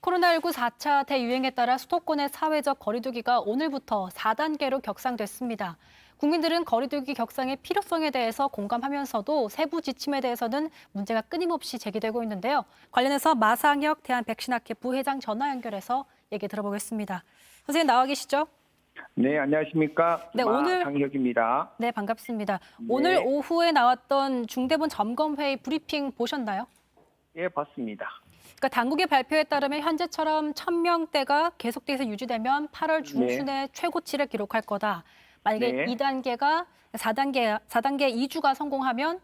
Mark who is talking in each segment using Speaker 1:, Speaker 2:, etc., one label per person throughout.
Speaker 1: 코로나19 4차 대유행에 따라 수도권의 사회적 거리두기가 오늘부터 4단계로 격상됐습니다. 국민들은 거리두기 격상의 필요성에 대해서 공감하면서도 세부 지침에 대해서는 문제가 끊임없이 제기되고 있는데요. 관련해서 마상혁 대한백신학회 부회장 전화 연결해서 얘기 들어보겠습니다. 선생님 나와 계시죠?
Speaker 2: 네, 안녕하십니까.
Speaker 1: 네,
Speaker 2: 마상혁입니다.
Speaker 1: 네, 반갑습니다. 오늘
Speaker 2: 네,
Speaker 1: 오후에 나왔던 중대본 점검회의 브리핑 보셨나요?
Speaker 2: 예, 봤습니다.
Speaker 1: 그러니까 당국의 발표에 따르면 현재처럼 1,000명대가 계속돼서 유지되면 8월
Speaker 2: 네,
Speaker 1: 중순에 최고치를 기록할 거다. 만약에
Speaker 2: 네.
Speaker 1: 2단계가 4단계 2주가 성공하면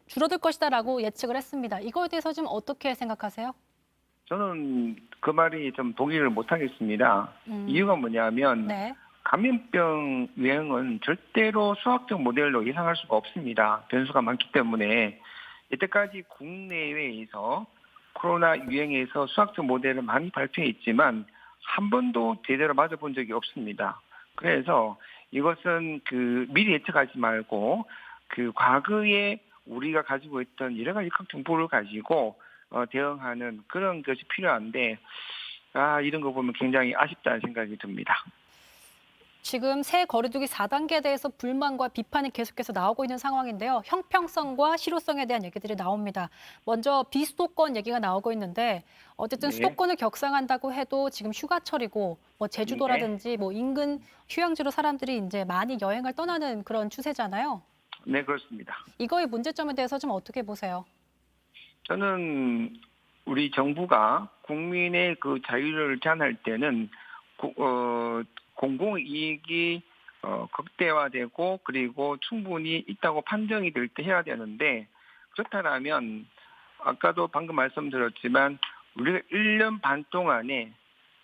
Speaker 1: 줄어들 것이다라고 예측을 했습니다. 이거에 대해서 지금 어떻게 생각하세요?
Speaker 2: 저는 그 말이 좀 동의를 못 하겠습니다. 이유가 뭐냐면,
Speaker 1: 네.
Speaker 2: 감염병 유행은 절대로 수학적 모델로 예상할 수가 없습니다. 변수가 많기 때문에. 이때까지 국내외에서 코로나 유행에서 수학적 모델을 많이 발표했지만, 한 번도 제대로 맞아본 적이 없습니다. 그래서 이것은 미리 예측하지 말고, 과거에 우리가 가지고 있던 여러 가지 각 정보를 가지고 대응하는 그런 것이 필요한데, 이런 거 보면 굉장히 아쉽다는 생각이 듭니다.
Speaker 1: 지금 새 거리두기 4단계에 대해서 불만과 비판이 계속해서 나오고 있는 상황인데요. 형평성과 실효성에 대한 얘기들이 나옵니다. 먼저 비수도권 얘기가 나오고 있는데 어쨌든
Speaker 2: 네,
Speaker 1: 수도권을 격상한다고 해도 지금 휴가철이고 뭐
Speaker 2: 네,
Speaker 1: 제주도라든지 뭐 인근 휴양지로 사람들이 이제 많이 여행을 떠나는 그런 추세잖아요.
Speaker 2: 네, 그렇습니다.
Speaker 1: 이거의 문제점에 대해서 좀 어떻게 보세요?
Speaker 2: 저는 우리 정부가 국민의 그 자유를 제한할 때는 공공이익이 극대화되고 그리고 충분히 있다고 판정이 될 때 해야 되는데, 그렇다면 아까도 방금 말씀드렸지만 우리가 1년 반 동안에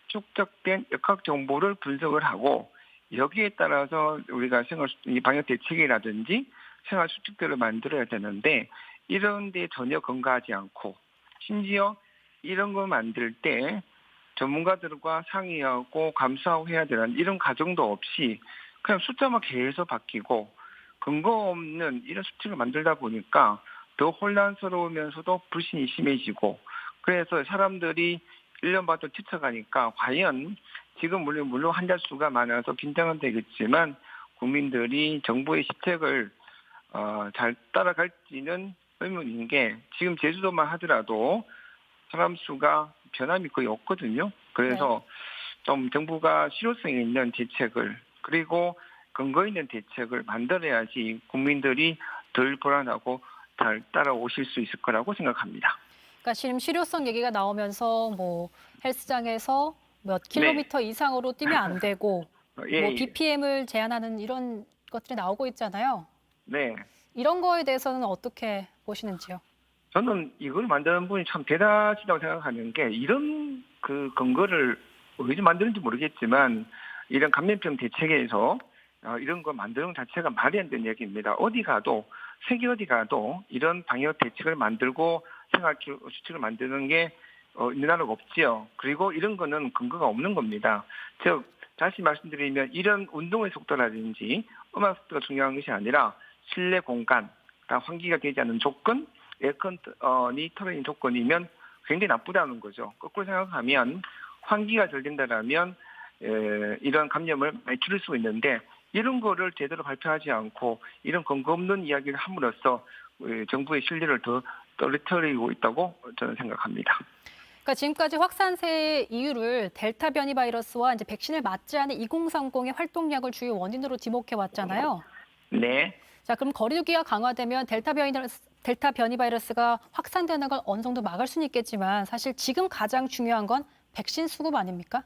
Speaker 2: 축적된 역학 정보를 분석을 하고 여기에 따라서 우리가 이 방역 대책이라든지 생활 수칙들을 만들어야 되는데, 이런 데 전혀 근거하지 않고 심지어 이런 거 만들 때 전문가들과 상의하고 감수하고 해야 되는 이런 과정도 없이 그냥 숫자만 계속 바뀌고 근거 없는 이런 수칙을 만들다 보니까 더 혼란스러우면서도 불신이 심해지고, 그래서 사람들이 1년 반도 지쳐가니까 과연 지금 물론 환자 수가 많아서 긴장은 되겠지만 국민들이 정부의 시책을 잘 따라갈지는 의문인 게, 지금 제주도만 하더라도 사람 수가 변함이 거의 없거든요.
Speaker 1: 네.
Speaker 2: 그래서 좀 정부가 실효성 있는 대책을, 그리고 근거 있는 대책을 만들어야지 국민들이 덜 불안하고 잘 따라오실 수 있을 거라고 생각합니다.
Speaker 1: 그러니까 지금 실효성 얘기가 나오면서 뭐 헬스장에서 몇
Speaker 2: 네.
Speaker 1: 킬로미터 이상으로 뛰면 안 되고
Speaker 2: 예,
Speaker 1: 뭐
Speaker 2: 예.
Speaker 1: BPM을 제한하는 이런 것들이 나오고 있잖아요.
Speaker 2: 네.
Speaker 1: 이런 거에 대해서는 어떻게 보시는지요?
Speaker 2: 저는 이걸 만드는 분이 참 대단하시다고 생각하는 게, 이런 근거를 어디서 만드는지 모르겠지만 이런 감염병 대책에서 이런 거 만드는 것 자체가 말이 안 되는 얘기입니다. 어디 가도, 세계 어디 가도 이런 방역 대책을 만들고 생활 수칙을 만드는 게 있는 나라가 없지요. 그리고 이런 거는 근거가 없는 겁니다. 즉, 다시 말씀드리면 이런 운동의 속도라든지 음악 속도가 중요한 것이 아니라 실내 공간, 환기가 되지 않는 조건, 에어컨이 틀어진 조건이면 굉장히 나쁘다는 거죠. 거꾸로 생각하면 환기가 잘 된다면 이런 감염을 많이 줄일 수 있는데, 이런 거를 제대로 발표하지 않고 이런 근거 없는 이야기를 함으로써 정부의 신뢰를 더 떨어뜨리고 있다고 저는 생각합니다.
Speaker 1: 그러니까 지금까지 확산세의 이유를 델타 변이 바이러스와 이제 백신을 맞지 않은 2030의 활동량을 주요 원인으로 지목해 왔잖아요.
Speaker 2: 네.
Speaker 1: 자, 그럼 거리두기가 강화되면 델타 변이 바이러스가 확산되는 걸 어느 정도 막을 수는 있겠지만 사실 지금 가장 중요한 건 백신 수급 아닙니까?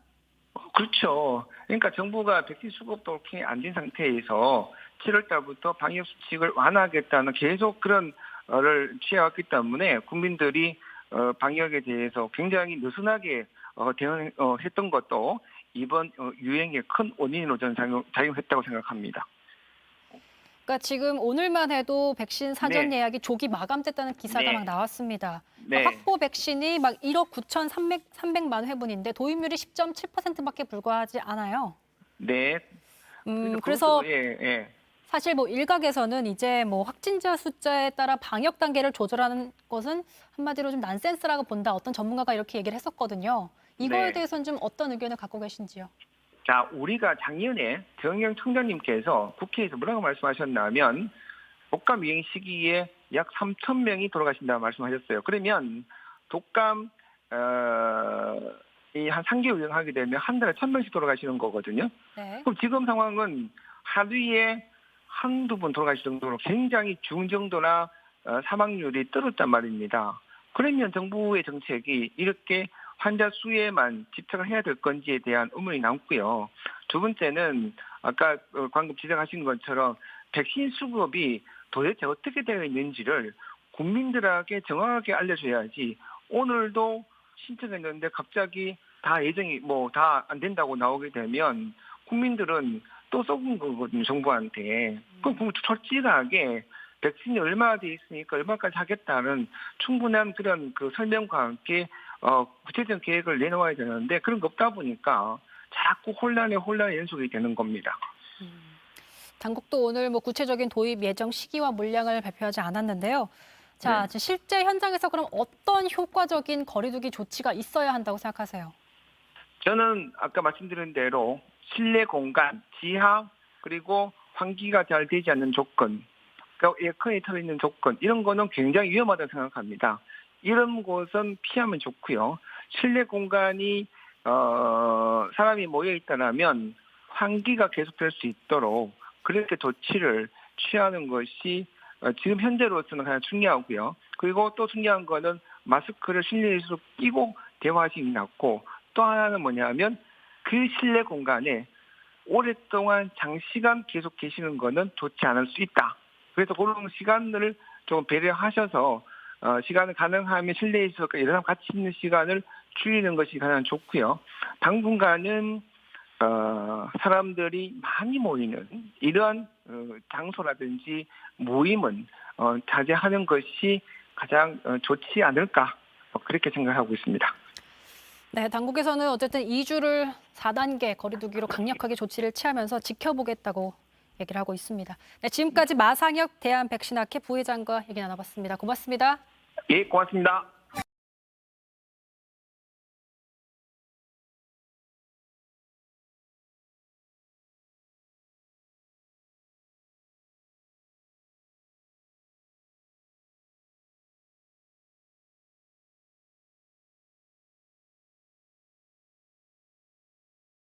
Speaker 2: 그렇죠. 그러니까 정부가 백신 수급도 그렇게 안 된 상태에서 7월 달부터 방역 수칙을 완화하겠다는 계속 그런 를 취해왔기 때문에 국민들이 방역에 대해서 굉장히 느슨하게 대응했던 것도 이번 유행의 큰 원인으로 저는 작용했다고 생각합니다.
Speaker 1: 그러니까 지금 오늘만 해도 백신 사전
Speaker 2: 네,
Speaker 1: 예약이 조기 마감됐다는 기사가 막
Speaker 2: 네,
Speaker 1: 나왔습니다. 그러니까
Speaker 2: 네,
Speaker 1: 확보 백신이 막 1억 9,300만 회분인데 도입률이 10.7%밖에 불과하지 않아요.
Speaker 2: 네. 그래서
Speaker 1: 그래서
Speaker 2: 그것도 예.
Speaker 1: 사실 뭐 일각에서는 이제 뭐 확진자 숫자에 따라 방역 단계를 조절하는 것은 한마디로 좀 난센스라고 본다. 어떤 전문가가 이렇게 얘기를 했었거든요. 이거에
Speaker 2: 네.
Speaker 1: 대해서는 좀 어떤 의견을 갖고 계신지요?
Speaker 2: 자, 우리가 작년에 정영 총장님께서 국회에서 뭐라고 말씀하셨냐면 독감 유행 시기에 약 3천 명이 돌아가신다고 말씀하셨어요. 그러면 독감 이 한 3개월 유행하게 되면 한 달에 1,000명씩 돌아가시는 거거든요.
Speaker 1: 네.
Speaker 2: 그럼 지금 상황은 하루에 한두 분 돌아가실 정도로 굉장히 중정도나 사망률이 떨어졌단 말입니다. 그러면 정부의 정책이 이렇게 환자 수에만 집착을 해야 될 건지에 대한 의문이 남고요. 두 번째는 아까 방금 지적하신 것처럼 백신 수급이 도대체 어떻게 되어 있는지를 국민들에게 정확하게 알려줘야지 오늘도 신청했는데 갑자기 다 예정이 다 안 된다고 나오게 되면 국민들은 또 썩은 거거든요, 정부한테. 그럼 솔직하게 백신이 얼마나 돼 있으니까 얼마까지 하겠다는 충분한 그런 그 설명과 함께 구체적인 계획을 내놓아야 되는데 그런 거 없다 보니까 자꾸 혼란에 연속이 되는 겁니다.
Speaker 1: 당국도 오늘 구체적인 도입 예정 시기와 물량을 발표하지 않았는데요. 자,
Speaker 2: 네.
Speaker 1: 실제 현장에서 그럼 어떤 효과적인 거리두기 조치가 있어야 한다고 생각하세요?
Speaker 2: 저는 아까 말씀드린 대로 실내 공간, 지하, 그리고 환기가 잘 되지 않는 조건, 그러니까 에어컨이 터 있는 조건, 이런 거는 굉장히 위험하다고 생각합니다. 이런 곳은 피하면 좋고요. 실내 공간이 사람이 모여 있다면 환기가 계속될 수 있도록 그렇게 조치를 취하는 것이 지금 현재로서는 가장 중요하고요. 그리고 또 중요한 거는 마스크를 실내에서 끼고 대화하시는 게 낫고 또 하나는 뭐냐면 그 실내 공간에 오랫동안 장시간 계속 계시는 거는 좋지 않을 수 있다. 그래서 그런 시간을 좀 배려하셔서 시간을 가능하면 실내에서 여러 사람 같이 있는 시간을 줄이는 것이 가장 좋고요. 당분간은 사람들이 많이 모이는 이러한 장소라든지 모임은 자제하는 것이 가장 좋지 않을까 그렇게 생각하고 있습니다.
Speaker 1: 네, 당국에서는 어쨌든 2주를 4단계 거리두기로 강력하게 조치를 취하면서 지켜보겠다고 얘기를 하고 있습니다. 네, 지금까지 마상혁 대한백신학회 부회장과 얘기 나눠봤습니다. 고맙습니다.
Speaker 2: 예, 고맙습니다.